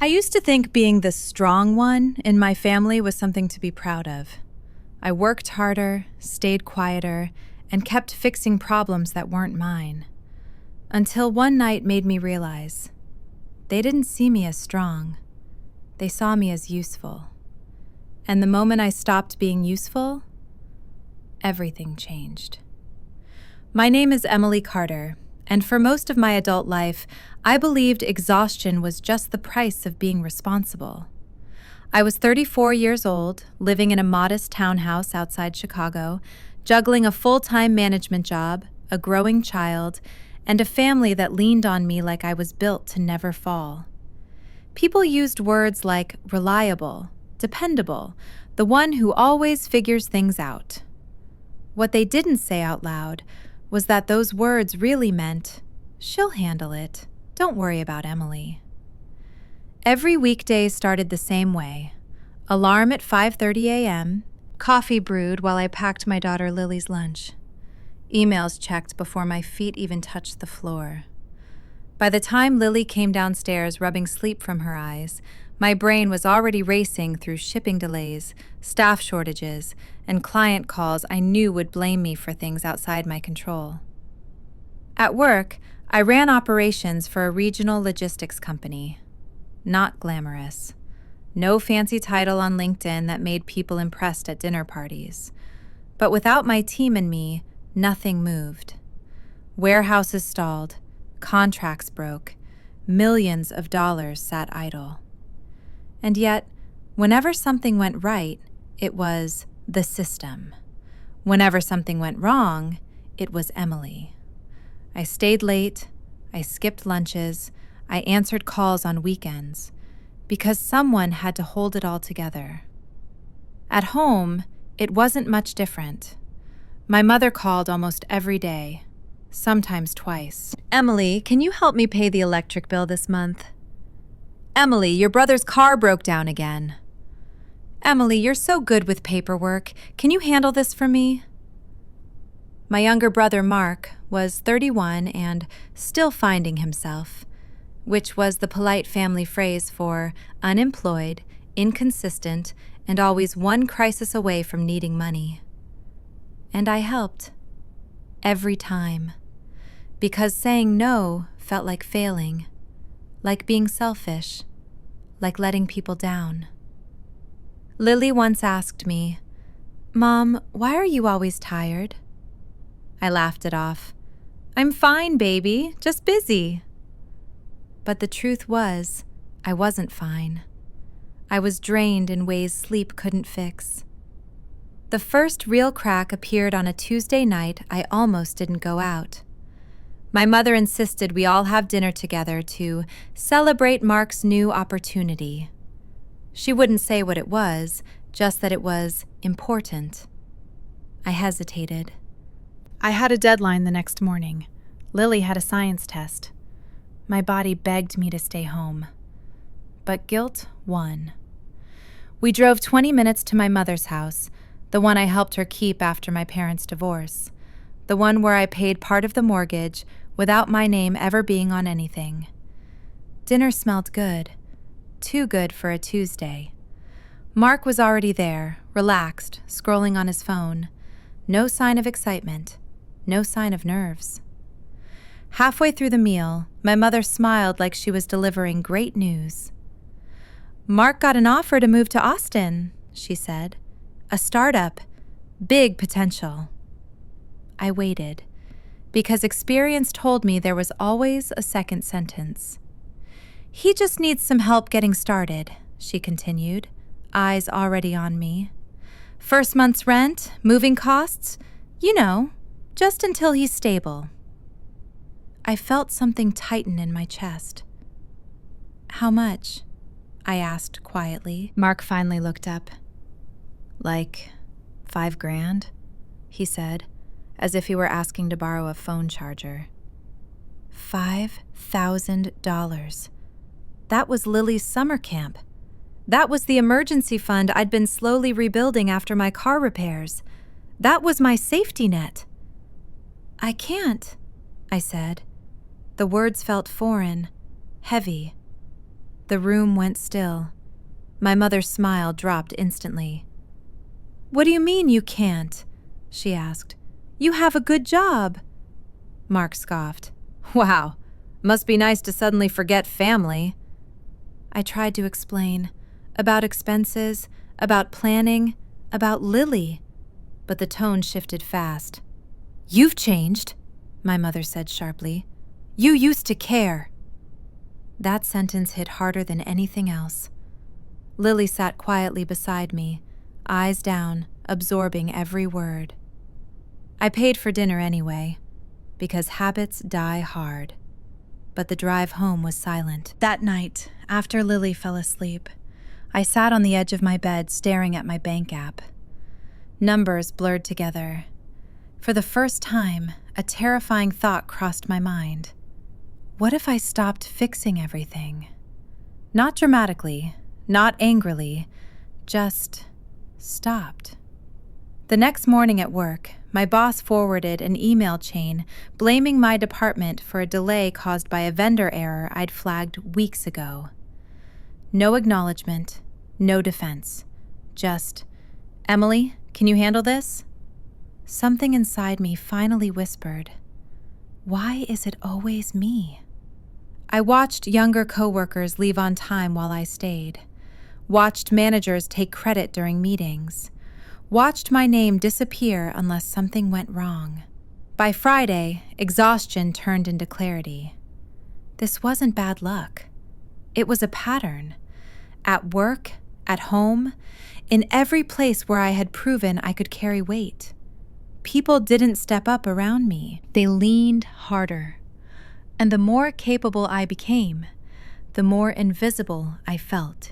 I used to think being the strong one in my family was something to be proud of. I worked harder, stayed quieter, and kept fixing problems that weren't mine. Until one night made me realize they didn't see me as strong. They saw me as useful. And the moment I stopped being useful, everything changed. My name is Emily Carter, and for most of my adult life, I believed exhaustion was just the price of being responsible. I was 34 years old, living in a modest townhouse outside Chicago, juggling a full-time management job, a growing child, and a family that leaned on me like I was built to never fall. People used words like reliable, dependable, the one who always figures things out. What they didn't say out loud was that those words really meant, she'll handle it. Don't worry about Emily. Every weekday started the same way. Alarm at 5:30 a.m., coffee brewed while I packed my daughter Lily's lunch. Emails checked before my feet even touched the floor. By the time Lily came downstairs rubbing sleep from her eyes, my brain was already racing through shipping delays, staff shortages, and client calls I knew would blame me for things outside my control. At work, I ran operations for a regional logistics company. Not glamorous. No fancy title on LinkedIn that made people impressed at dinner parties. But without my team and me, nothing moved. Warehouses stalled, contracts broke, millions of dollars sat idle. And yet, whenever something went right, it was the system. Whenever something went wrong, it was Emily. I stayed late, I skipped lunches, I answered calls on weekends, because someone had to hold it all together. At home, it wasn't much different. My mother called almost every day, sometimes twice. Emily, can you help me pay the electric bill this month? Emily, your brother's car broke down again. Emily, you're so good with paperwork. Can you handle this for me? My younger brother, Mark, was 31 and still finding himself, which was the polite family phrase for unemployed, inconsistent, and always one crisis away from needing money. And I helped. Every time. Because saying no felt like failing, like being selfish, like letting people down. Lily once asked me, "Mom, why are you always tired?" I laughed it off. "I'm fine, baby, just busy." But the truth was, I wasn't fine. I was drained in ways sleep couldn't fix. The first real crack appeared on a Tuesday night I almost didn't go out. My mother insisted we all have dinner together to celebrate Mark's new opportunity. She wouldn't say what it was, just that it was important. I hesitated. I had a deadline the next morning. Lily had a science test. My body begged me to stay home. But guilt won. We drove 20 minutes to my mother's house, the one I helped her keep after my parents' divorce, the one where I paid part of the mortgage without my name ever being on anything. Dinner smelled good, too good for a Tuesday. Mark was already there, relaxed, scrolling on his phone. No sign of excitement, no sign of nerves. Halfway through the meal, my mother smiled like she was delivering great news. "Mark got an offer to move to Austin," she said. "A startup, big potential." I waited, because experience told me there was always a second sentence. "He just needs some help getting started," she continued, eyes already on me. "First month's rent, moving costs, just until he's stable." I felt something tighten in my chest. "How much?" I asked quietly. Mark finally looked up. "Like $5,000, he said, as if he were asking to borrow a phone charger. $5,000. That was Lily's summer camp. That was the emergency fund I'd been slowly rebuilding after my car repairs. That was my safety net. "I can't," I said. The words felt foreign, heavy. The room went still. My mother's smile dropped instantly. "What do you mean you can't?" she asked. "You have a good job." Mark scoffed. "Wow, must be nice to suddenly forget family." I tried to explain about expenses, about planning, about Lily, but the tone shifted fast. "You've changed," my mother said sharply. "You used to care." That sentence hit harder than anything else. Lily sat quietly beside me, eyes down, absorbing every word. I paid for dinner anyway, because habits die hard. But the drive home was silent. That night, after Lily fell asleep, I sat on the edge of my bed staring at my bank app. Numbers blurred together. For the first time, a terrifying thought crossed my mind. What if I stopped fixing everything? Not dramatically, not angrily, just stopped. The next morning at work, my boss forwarded an email chain blaming my department for a delay caused by a vendor error I'd flagged weeks ago. No acknowledgement, no defense. Just, "Emily, can you handle this?" Something inside me finally whispered, "Why is it always me?" I watched younger coworkers leave on time while I stayed. Watched managers take credit during meetings. Watched my name disappear unless something went wrong. By Friday, exhaustion turned into clarity. This wasn't bad luck. It was a pattern. At work, at home, in every place where I had proven I could carry weight. People didn't step up around me. They leaned harder. And the more capable I became, the more invisible I felt.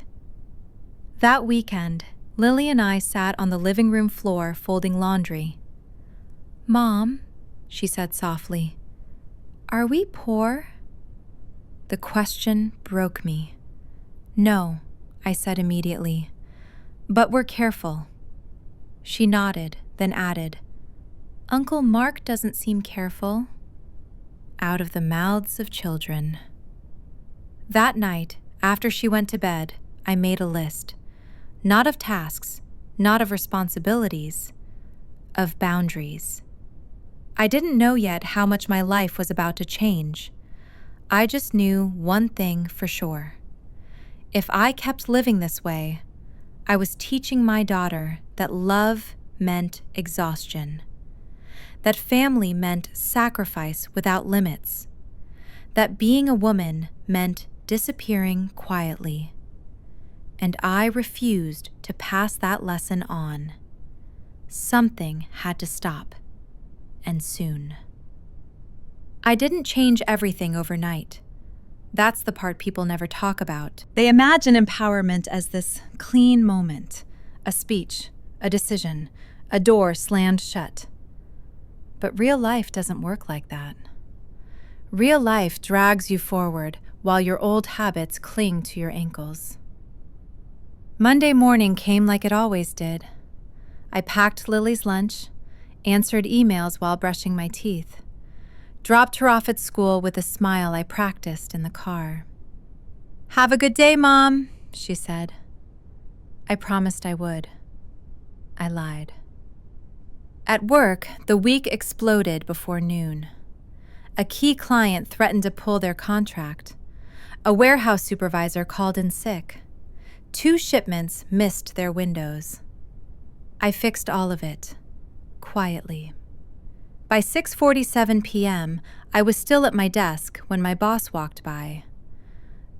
That weekend, Lily and I sat on the living room floor folding laundry. "Mom," she said softly, "are we poor?" The question broke me. "No," I said immediately, "but we're careful." She nodded, then added, "Uncle Mark doesn't seem careful." Out of the mouths of children. That night, after she went to bed, I made a list. Not of tasks, not of responsibilities, of boundaries. I didn't know yet how much my life was about to change. I just knew one thing for sure. If I kept living this way, I was teaching my daughter that love meant exhaustion, that family meant sacrifice without limits, that being a woman meant disappearing quietly. And I refused to pass that lesson on. Something had to stop, and soon. I didn't change everything overnight. That's the part people never talk about. They imagine empowerment as this clean moment, a speech, a decision, a door slammed shut. But real life doesn't work like that. Real life drags you forward while your old habits cling to your ankles. Monday morning came like it always did. I packed Lily's lunch, answered emails while brushing my teeth, dropped her off at school with a smile I practiced in the car. "Have a good day, Mom," she said. I promised I would. I lied. At work, the week exploded before noon. A key client threatened to pull their contract. A warehouse supervisor called in sick. 2 shipments missed their windows. I fixed all of it, quietly. By 6:47 p.m., I was still at my desk when my boss walked by.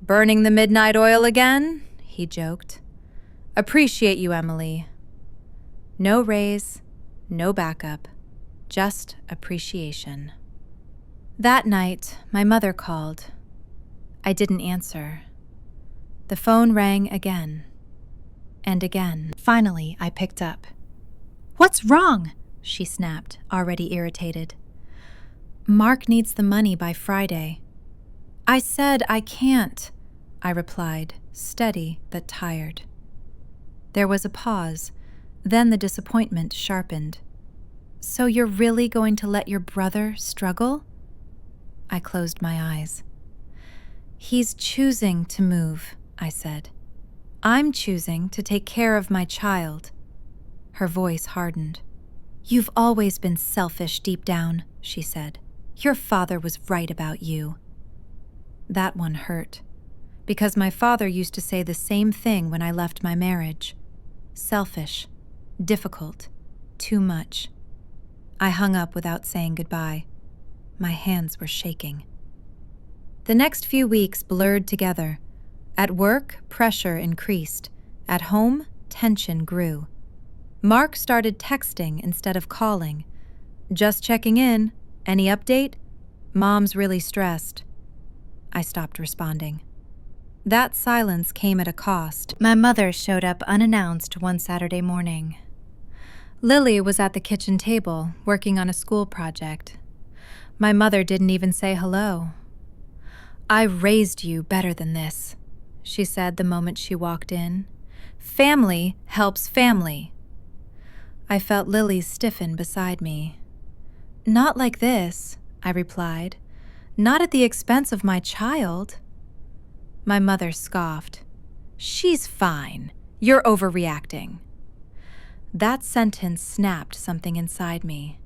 "Burning the midnight oil again?" he joked. "Appreciate you, Emily." No raise, no backup, just appreciation. That night, my mother called. I didn't answer. The phone rang again, and again. Finally, I picked up. "What's wrong?" she snapped, already irritated. "Mark needs the money by Friday." "I said I can't," I replied, steady but tired. There was a pause, then the disappointment sharpened. "So you're really going to let your brother struggle?" I closed my eyes. "He's choosing to move," I said. "I'm choosing to take care of my child." Her voice hardened. "You've always been selfish deep down," she said. "Your father was right about you." That one hurt, because my father used to say the same thing when I left my marriage. Selfish, difficult, too much. I hung up without saying goodbye. My hands were shaking. The next few weeks blurred together. At work, pressure increased. At home, tension grew. Mark started texting instead of calling. "Just checking in. Any update? Mom's really stressed." I stopped responding. That silence came at a cost. My mother showed up unannounced one Saturday morning. Lily was at the kitchen table, working on a school project. My mother didn't even say hello. "I raised you better than this," she said the moment she walked in. "Family helps family." I felt Lily stiffen beside me. "Not like this," I replied. "Not at the expense of my child." My mother scoffed. "She's fine. You're overreacting." That sentence snapped something inside me.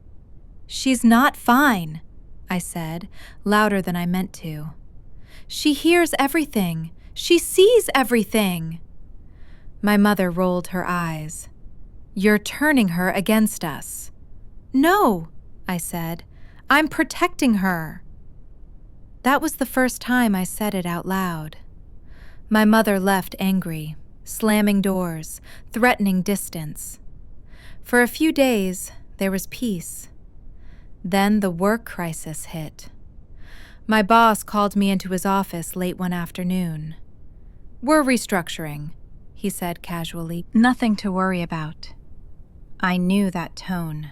"She's not fine," I said, louder than I meant to. "She hears everything. She sees everything." My mother rolled her eyes. "You're turning her against us." "No," I said. "I'm protecting her." That was the first time I said it out loud. My mother left angry, slamming doors, threatening distance. For a few days, there was peace. Then the work crisis hit. My boss called me into his office late one afternoon. "We're restructuring," he said casually. "Nothing to worry about." I knew that tone.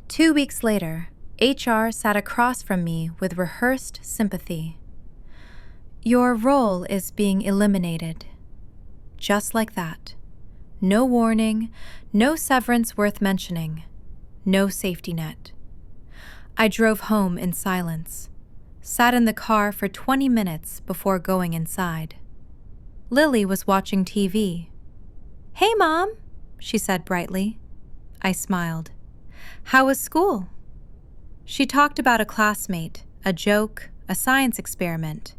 2 weeks later, HR sat across from me with rehearsed sympathy. "Your role is being eliminated." Just like that. No warning, no severance worth mentioning, no safety net. I drove home in silence, sat in the car for 20 minutes before going inside. Lily was watching TV. "Hey, Mom," she said brightly. I smiled. "How was school?" She talked about a classmate, a joke, a science experiment.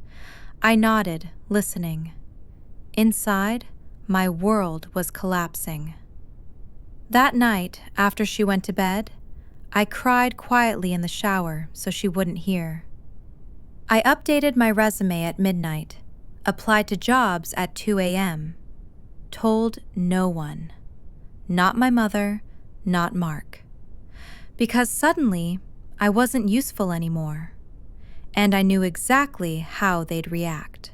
I nodded, listening. Inside, my world was collapsing. That night, after she went to bed, I cried quietly in the shower so she wouldn't hear. I updated my resume at midnight, applied to jobs at 2 a.m., told no one. Not my mother, not Mark. Because suddenly, I wasn't useful anymore, and I knew exactly how they'd react.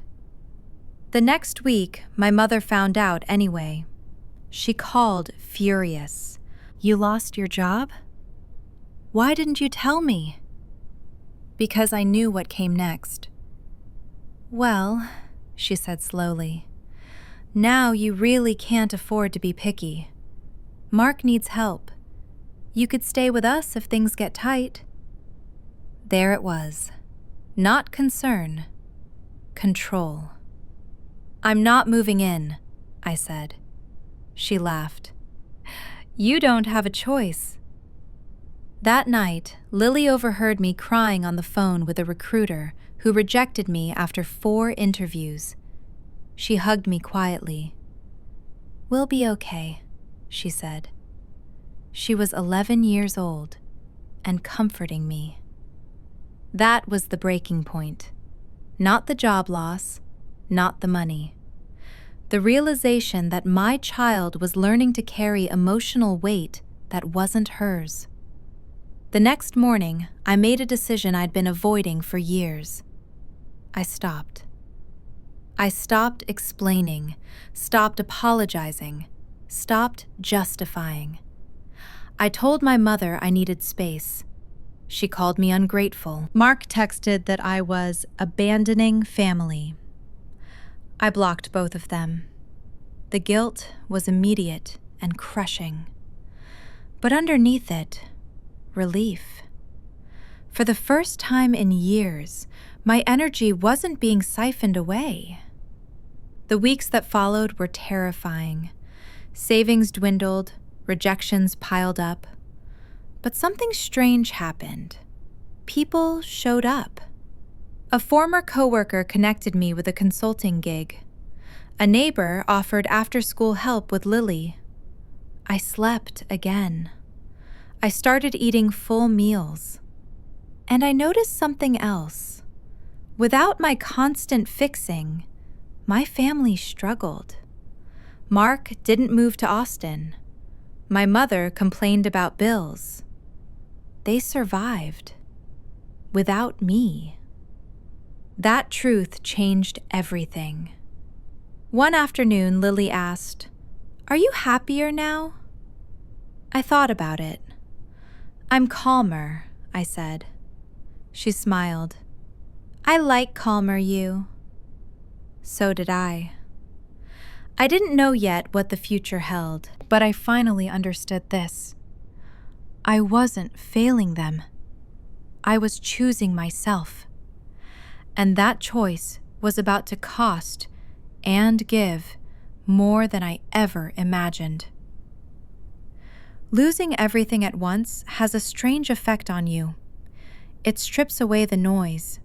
The next week, my mother found out anyway. She called furious. "You lost your job? Why didn't you tell me?" Because I knew what came next. "Well," she said slowly, "now you really can't afford to be picky. Mark needs help. You could stay with us if things get tight." There it was. Not concern. Control. "I'm not moving in," I said. She laughed. "You don't have a choice." That night, Lily overheard me crying on the phone with a recruiter who rejected me after 4 interviews. She hugged me quietly. "We'll be okay," she said. She was 11 years old and comforting me. That was the breaking point. Not the job loss, not the money. The realization that my child was learning to carry emotional weight that wasn't hers. The next morning, I made a decision I'd been avoiding for years. I stopped. I stopped explaining, stopped apologizing, stopped justifying. I told my mother I needed space. She called me ungrateful. Mark texted that I was abandoning family. I blocked both of them. The guilt was immediate and crushing. But underneath it, relief. For the first time in years, my energy wasn't being siphoned away. The weeks that followed were terrifying. Savings dwindled, rejections piled up. But something strange happened. People showed up. A former coworker connected me with a consulting gig. A neighbor offered after-school help with Lily. I slept again. I started eating full meals. And I noticed something else. Without my constant fixing, my family struggled. Mark didn't move to Austin. My mother complained about bills. They survived. Without me. That truth changed everything. One afternoon, Lily asked, "Are you happier now?" I thought about it. "I'm calmer," I said. She smiled. "I like calmer you." So did I. I didn't know yet what the future held, but I finally understood this. I wasn't failing them. I was choosing myself. And that choice was about to cost and give more than I ever imagined. Losing everything at once has a strange effect on you. It strips away the noise.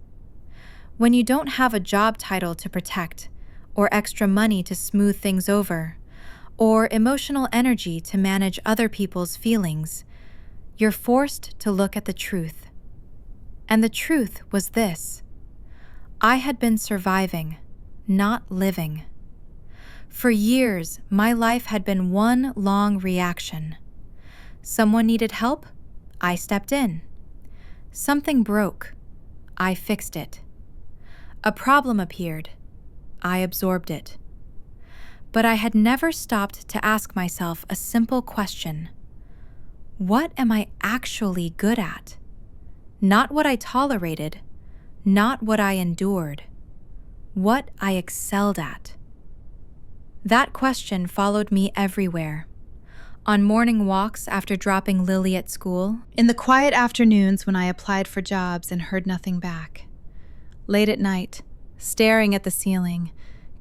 When you don't have a job title to protect, or extra money to smooth things over, or emotional energy to manage other people's feelings, you're forced to look at the truth. And the truth was this: I had been surviving, not living. For years, my life had been one long reaction. Someone needed help, I stepped in. Something broke, I fixed it. A problem appeared, I absorbed it. But I had never stopped to ask myself a simple question. What am I actually good at? Not what I tolerated, not what I endured, what I excelled at. That question followed me everywhere. On morning walks after dropping Lily at school, in the quiet afternoons when I applied for jobs and heard nothing back, late at night, staring at the ceiling,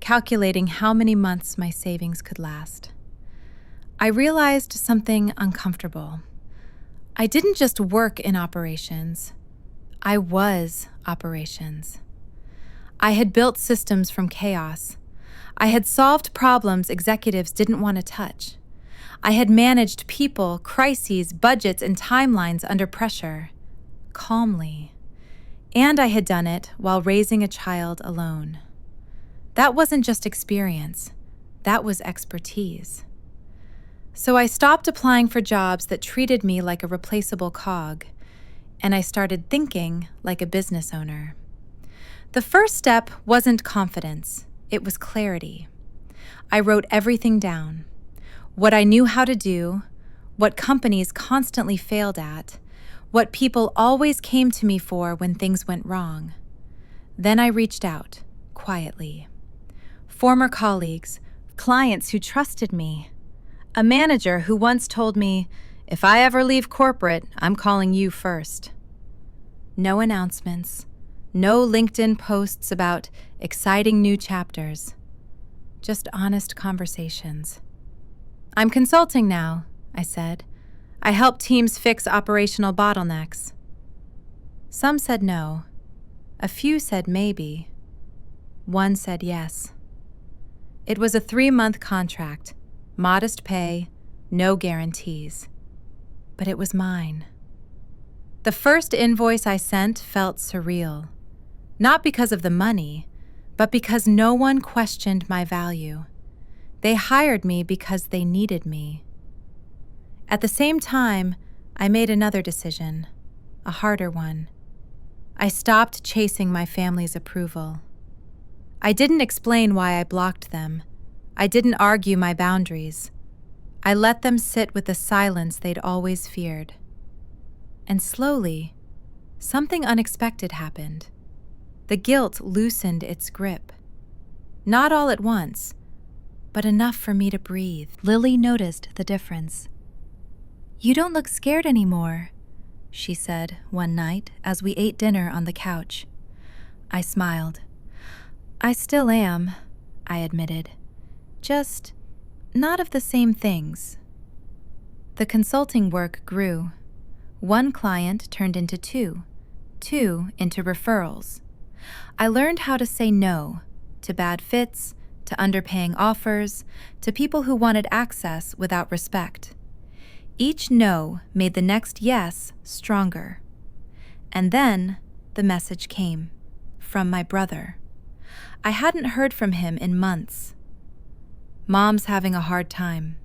calculating how many months my savings could last. I realized something uncomfortable. I didn't just work in operations. I was operations. I had built systems from chaos. I had solved problems executives didn't want to touch. I had managed people, crises, budgets, and timelines under pressure, calmly. And I had done it while raising a child alone. That wasn't just experience, that was expertise. So I stopped applying for jobs that treated me like a replaceable cog, and I started thinking like a business owner. The first step wasn't confidence, it was clarity. I wrote everything down. What I knew how to do, what companies constantly failed at, what people always came to me for when things went wrong. Then I reached out, quietly. Former colleagues, clients who trusted me. A manager who once told me, "If I ever leave corporate, I'm calling you first." No announcements, no LinkedIn posts about exciting new chapters. Just honest conversations. "I'm consulting now," I said. "I help teams fix operational bottlenecks." Some said no. A few said maybe. One said yes. It was a 3-month contract, modest pay, no guarantees. But it was mine. The first invoice I sent felt surreal. Not because of the money, but because no one questioned my value. They hired me because they needed me. At the same time, I made another decision, a harder one. I stopped chasing my family's approval. I didn't explain why I blocked them. I didn't argue my boundaries. I let them sit with the silence they'd always feared. And slowly, something unexpected happened. The guilt loosened its grip. Not all at once, but enough for me to breathe. Lily noticed the difference. "You don't look scared anymore," she said one night as we ate dinner on the couch. I smiled. "I still am. I admitted. Just not of the same things. The consulting work grew. One client turned into two into referrals. I learned how to say no to bad fits, to underpaying offers, to people who wanted access without respect. Each no made the next yes stronger. And then the message came from my brother. I hadn't heard from him in months. "Mom's having a hard time.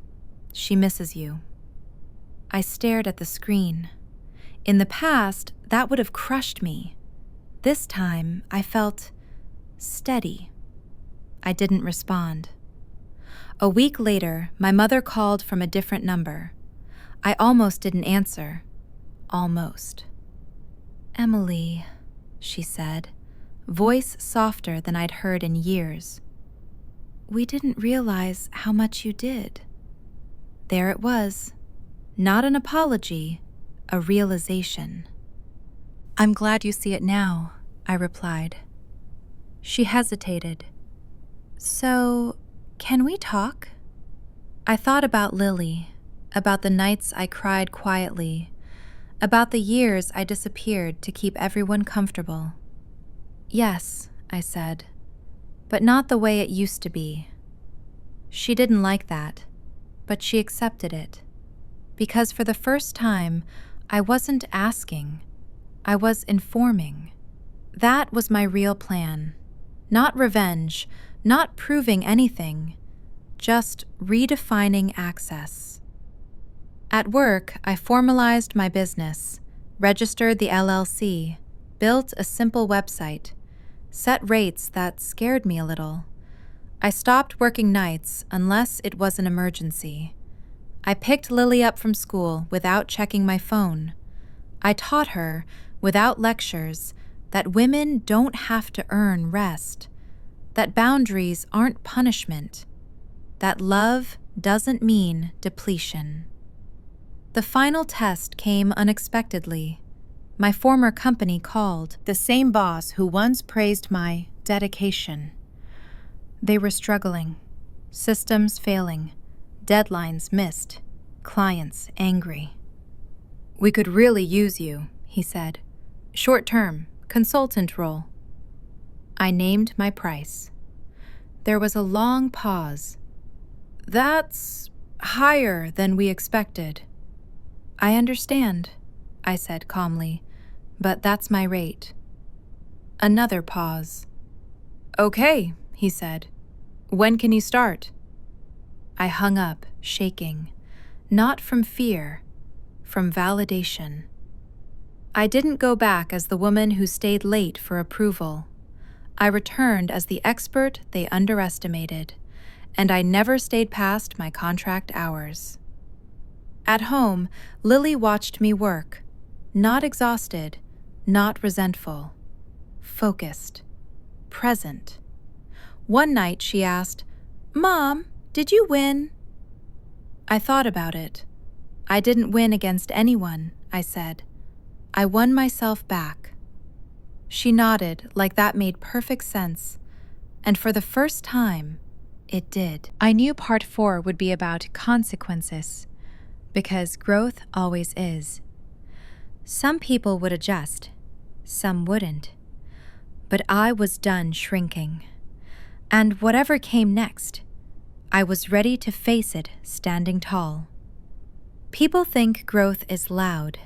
She misses you." I stared at the screen. In the past, that would have crushed me. This time, I felt steady. I didn't respond. A week later, my mother called from a different number. I almost didn't answer. Almost. "Emily," she said, voice softer than I'd heard in years. "We didn't realize how much you did." There it was. Not an apology, a realization. "I'm glad you see it now," I replied. She hesitated. "So, can we talk?" I thought about Lily, about the nights I cried quietly, about the years I disappeared to keep everyone comfortable. "Yes," I said, "but not the way it used to be." She didn't like that, but she accepted it, because for the first time, I wasn't asking, I was informing. That was my real plan. Not revenge, not proving anything, just redefining access. At work, I formalized my business, registered the LLC, built a simple website, set rates that scared me a little. I stopped working nights unless it was an emergency. I picked Lily up from school without checking my phone. I taught her, without lectures, that women don't have to earn rest, that boundaries aren't punishment, that love doesn't mean depletion. The final test came unexpectedly. My former company called, the same boss who once praised my dedication. They were struggling, systems failing, deadlines missed, clients angry. "We could really use you," he said. "Short-term, consultant role." I named my price. There was a long pause. "That's higher than we expected." "I understand," I said calmly, "but that's my rate." Another pause. "Okay," he said. "When can you start?" I hung up, shaking, not from fear, from validation. I didn't go back as the woman who stayed late for approval. I returned as the expert they underestimated, and I never stayed past my contract hours. At home, Lily watched me work, not exhausted, not resentful, focused, present. One night she asked, "Mom, did you win?" I thought about it. "I didn't win against anyone," I said. "I won myself back." She nodded like that made perfect sense, and for the first time, it did. I knew part 4 would be about consequences, because growth always is. Some people would adjust, some wouldn't. But I was done shrinking. And whatever came next, I was ready to face it standing tall. People think growth is loud,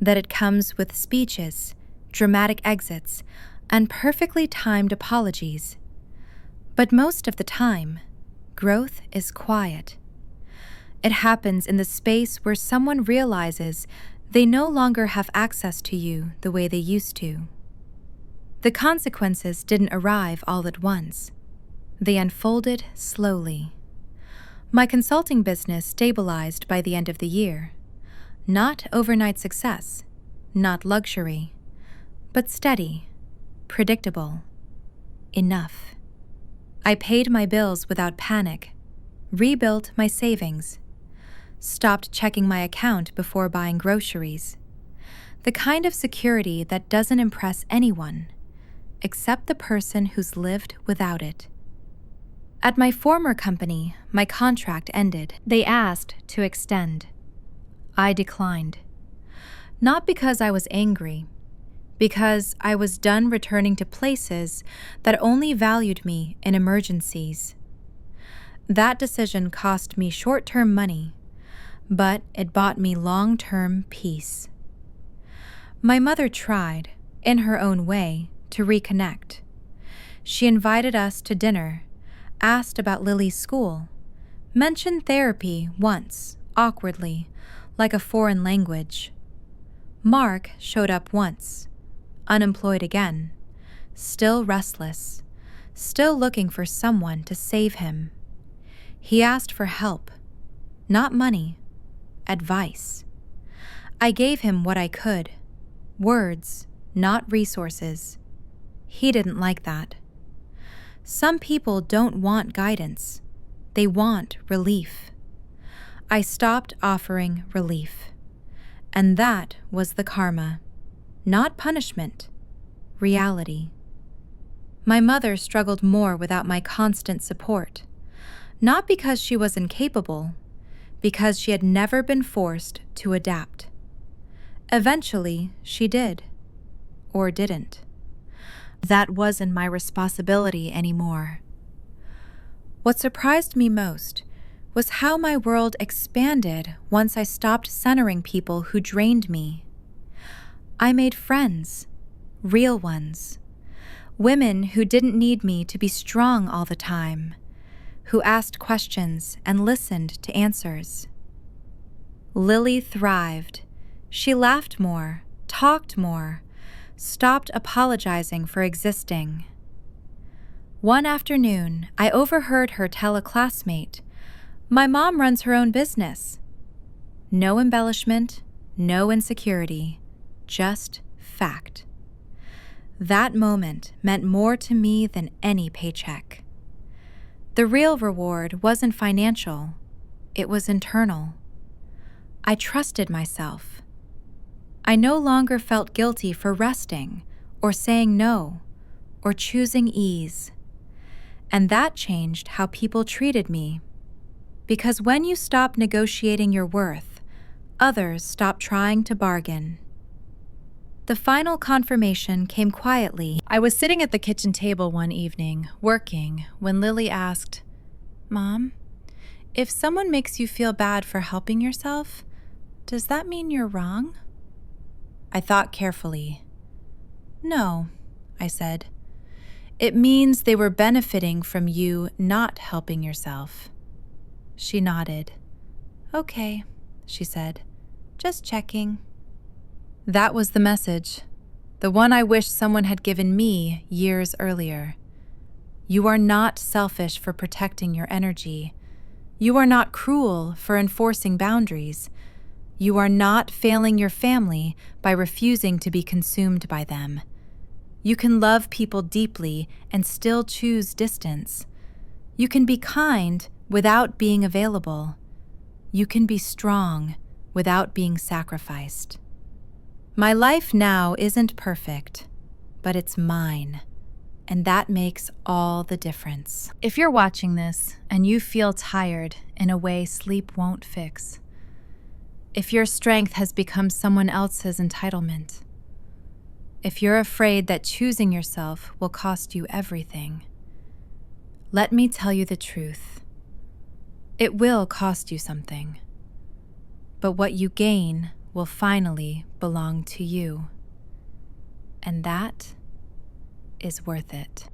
that it comes with speeches, dramatic exits, and perfectly timed apologies. But most of the time, growth is quiet. It happens in the space where someone realizes they no longer have access to you the way they used to. The consequences didn't arrive all at once. They unfolded slowly. My consulting business stabilized by the end of the year. Not overnight success, not luxury, but steady, predictable, enough. I paid my bills without panic, rebuilt my savings, stopped checking my account before buying groceries. The kind of security that doesn't impress anyone, except the person who's lived without it. At my former company, my contract ended. They asked to extend. I declined. Not because I was angry, because I was done returning to places that only valued me in emergencies. That decision cost me short-term money, but it bought me long-term peace. My mother tried, in her own way, to reconnect. She invited us to dinner, asked about Lily's school, mentioned therapy once, awkwardly, like a foreign language. Mark showed up once, unemployed again, still restless, still looking for someone to save him. He asked for help, not money, advice. I gave him what I could, words, not resources. He didn't like that. Some people don't want guidance. They want relief. I stopped offering relief. And that was the karma. Not punishment. Reality. My mother struggled more without my constant support. Not because she was incapable, because she had never been forced to adapt. Eventually, she did. Or didn't. That wasn't my responsibility anymore. What surprised me most was how my world expanded once I stopped centering people who drained me. I made friends, real ones, women who didn't need me to be strong all the time, who asked questions and listened to answers. Lily thrived. She laughed more, talked more, stopped apologizing for existing. One afternoon, I overheard her tell a classmate, "My mom runs her own business." No embellishment, no insecurity, just fact. That moment meant more to me than any paycheck. The real reward wasn't financial, it was internal. I trusted myself. I no longer felt guilty for resting, or saying no, or choosing ease. And that changed how people treated me. Because when you stop negotiating your worth, others stop trying to bargain. The final confirmation came quietly. I was sitting at the kitchen table one evening, working, when Lily asked, "Mom, if someone makes you feel bad for helping yourself, does that mean you're wrong?" I thought carefully. "No," I said. "It means they were benefiting from you not helping yourself." She nodded. "Okay," she said. "Just checking." That was the message, the one I wish someone had given me years earlier. You are not selfish for protecting your energy. You are not cruel for enforcing boundaries. You are not failing your family by refusing to be consumed by them. You can love people deeply and still choose distance. You can be kind without being available. You can be strong without being sacrificed. My life now isn't perfect, but it's mine, and that makes all the difference. If you're watching this and you feel tired in a way sleep won't fix, if your strength has become someone else's entitlement, if you're afraid that choosing yourself will cost you everything, let me tell you the truth. It will cost you something, but what you gain will finally belong to you, and that is worth it.